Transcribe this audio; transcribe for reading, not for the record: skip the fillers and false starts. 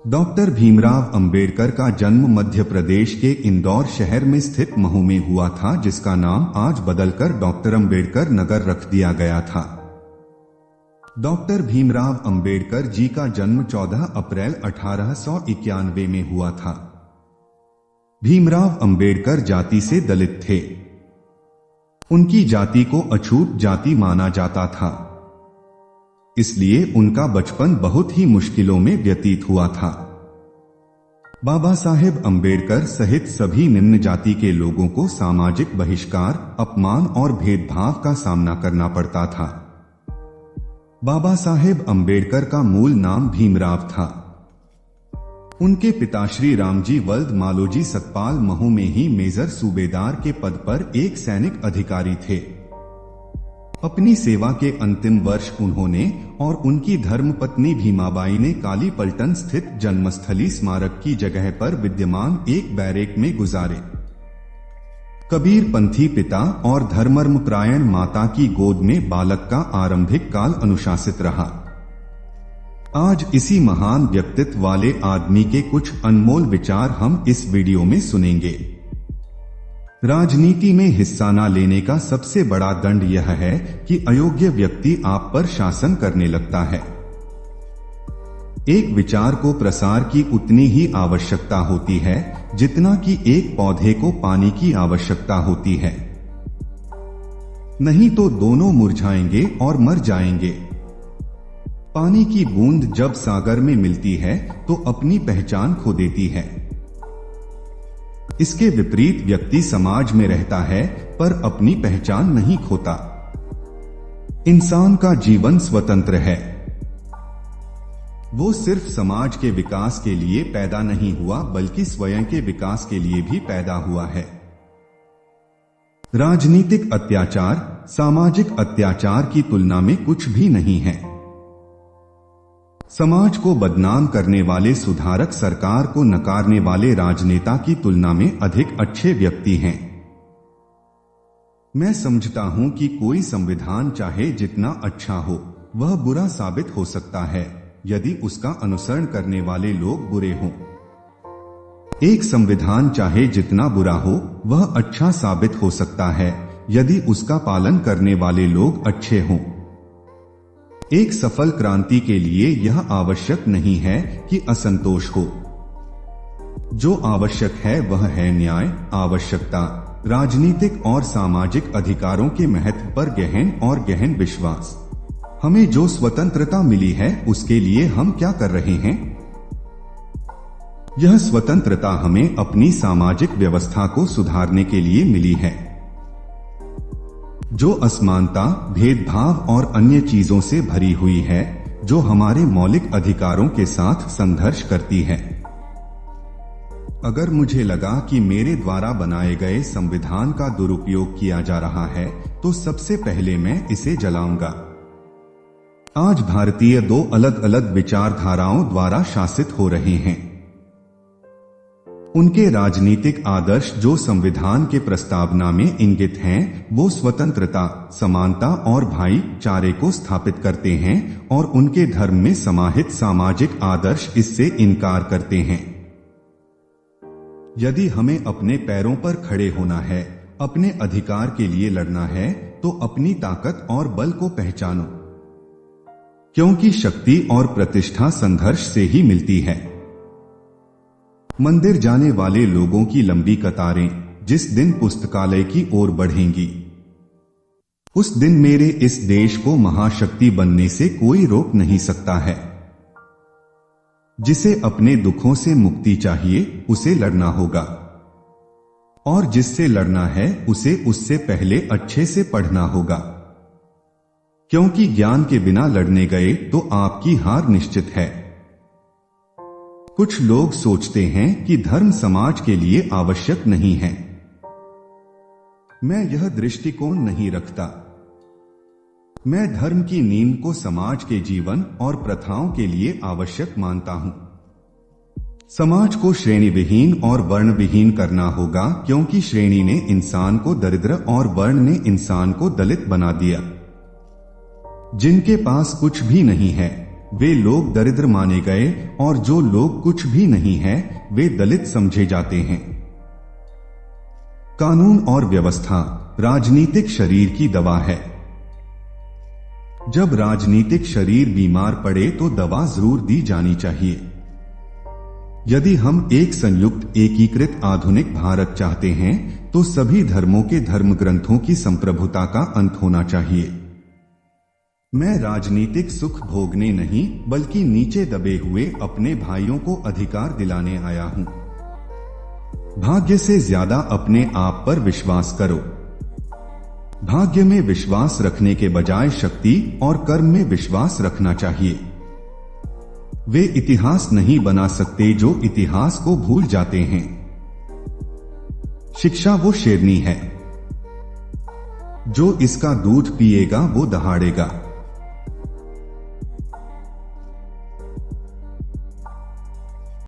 Doctor Bhimrao Ambedkar का जन्म मध्य प्रदेश के इंदौर शहर में स्थित महू में हुआ था, जिसका नाम आज बदलकर डॉक्टर अंबेडकर नगर रख दिया गया था। डॉक्टर भीमराव अंबेडकर जी का जन्म 14 अप्रैल 1891 में हुआ था। भीमराव अंबेडकर जाति से दलित थे। उनकी जाति को अछूत जाति माना जाता था, इसलिए उनका बचपन बहुत ही मुश्किलों में व्यतीत हुआ था। बाबा साहेब अंबेडकर सहित सभी निम्न जाति के लोगों को सामाजिक बहिष्कार, अपमान और भेदभाव का सामना करना पड़ता था। बाबा साहेब अंबेडकर का मूल नाम भीमराव था। उनके पिता श्री रामजी वल्द मालोजी सतपाल महू में ही मेजर सूबेदार के पद पर एक सैनिक अधिकारी थे। अपनी सेवा के अंतिम वर्ष उन्होंने और उनकी धर्मपत्नी भीमाबाई ने काली पलटन स्थित जन्मस्थली स्मारक की जगह पर विद्यमान एक बैरेक में गुजारे। कबीर पंथी पिता और धर्मर्मपरायण माता की गोद में बालक का आरंभिक काल अनुशासित रहा। आज इसी महान व्यक्तित्व वाले आदमी के कुछ अनमोल विचार हम इस वीडियो में सुनेंगे। राजनीति में हिस्सा न लेने का सबसे बड़ा दंड यह है कि अयोग्य व्यक्ति आप पर शासन करने लगता है। एक विचार को प्रसार की उतनी ही आवश्यकता होती है जितना कि एक पौधे को पानी की आवश्यकता होती है, नहीं तो दोनों मुरझाएंगे और मर जाएंगे। पानी की बूंद जब सागर में मिलती है तो अपनी पहचान खो देती है। इसके विपरीत व्यक्ति समाज में रहता है पर अपनी पहचान नहीं खोता। इंसान का जीवन स्वतंत्र है। वो सिर्फ समाज के विकास के लिए पैदा नहीं हुआ बल्कि स्वयं के विकास के लिए भी पैदा हुआ है। राजनीतिक अत्याचार सामाजिक अत्याचार की तुलना में कुछ भी नहीं है। समाज को बदनाम करने वाले सुधारक सरकार को नकारने वाले राजनेता की तुलना में अधिक अच्छे व्यक्ति हैं। मैं समझता हूं कि कोई संविधान चाहे जितना अच्छा हो, वह बुरा साबित हो सकता है यदि उसका अनुसरण करने वाले लोग बुरे हों। एक संविधान चाहे जितना बुरा हो, वह अच्छा साबित हो सकता है यदि उसका पालन करने वाले लोग अच्छे हों। एक सफल क्रांति के लिए यह आवश्यक नहीं है कि असंतोष हो। जो आवश्यक है वह है न्याय, आवश्यकता, राजनीतिक और सामाजिक अधिकारों के महत्व पर गहन और गहन विश्वास। हमें जो स्वतंत्रता मिली है उसके लिए हम क्या कर रहे हैं? यह स्वतंत्रता हमें अपनी सामाजिक व्यवस्था को सुधारने के लिए मिली है, जो असमानता, भेदभाव और अन्य चीजों से भरी हुई है, जो हमारे मौलिक अधिकारों के साथ संघर्ष करती है। अगर मुझे लगा कि मेरे द्वारा बनाए गए संविधान का दुरुपयोग किया जा रहा है तो सबसे पहले मैं इसे जलाऊंगा। आज भारतीय दो अलग अलग विचारधाराओं द्वारा शासित हो रहे हैं। उनके राजनीतिक आदर्श जो संविधान के प्रस्तावना में इंगित हैं, वो स्वतंत्रता, समानता और भाईचारे को स्थापित करते हैं और उनके धर्म में समाहित सामाजिक आदर्श इससे इनकार करते हैं। यदि हमें अपने पैरों पर खड़े होना है, अपने अधिकार के लिए लड़ना है, तो अपनी ताकत और बल को पहचानो, क्योंकि शक्ति और प्रतिष्ठा संघर्ष से ही मिलती है। मंदिर जाने वाले लोगों की लंबी कतारें जिस दिन पुस्तकालय की ओर बढ़ेंगी, उस दिन मेरे इस देश को महाशक्ति बनने से कोई रोक नहीं सकता है। जिसे अपने दुखों से मुक्ति चाहिए, उसे लड़ना होगा, और जिससे लड़ना है उसे उससे पहले अच्छे से पढ़ना होगा, क्योंकि ज्ञान के बिना लड़ने गए तो आपकी हार निश्चित है। कुछ लोग सोचते हैं कि धर्म समाज के लिए आवश्यक नहीं है। मैं यह दृष्टिकोण नहीं रखता। मैं धर्म की नींव को समाज के जीवन और प्रथाओं के लिए आवश्यक मानता हूं। समाज को श्रेणी विहीन और वर्ण विहीन करना होगा, क्योंकि श्रेणी ने इंसान को दरिद्र और वर्ण ने इंसान को दलित बना दिया। जिनके पास कुछ भी नहीं है वे लोग दरिद्र माने गए और जो लोग कुछ भी नहीं है वे दलित समझे जाते हैं। कानून और व्यवस्था राजनीतिक शरीर की दवा है। जब राजनीतिक शरीर बीमार पड़े तो दवा जरूर दी जानी चाहिए। यदि हम एक संयुक्त एकीकृत आधुनिक भारत चाहते हैं तो सभी धर्मों के धर्म ग्रंथों की संप्रभुता का अंत होना चाहिए। मैं राजनीतिक सुख भोगने नहीं बल्कि नीचे दबे हुए अपने भाइयों को अधिकार दिलाने आया हूं। भाग्य से ज्यादा अपने आप पर विश्वास करो। भाग्य में विश्वास रखने के बजाय शक्ति और कर्म में विश्वास रखना चाहिए। वे इतिहास नहीं बना सकते जो इतिहास को भूल जाते हैं। शिक्षा वो शेरनी है, जो इसका दूध पिएगा वो दहाड़ेगा।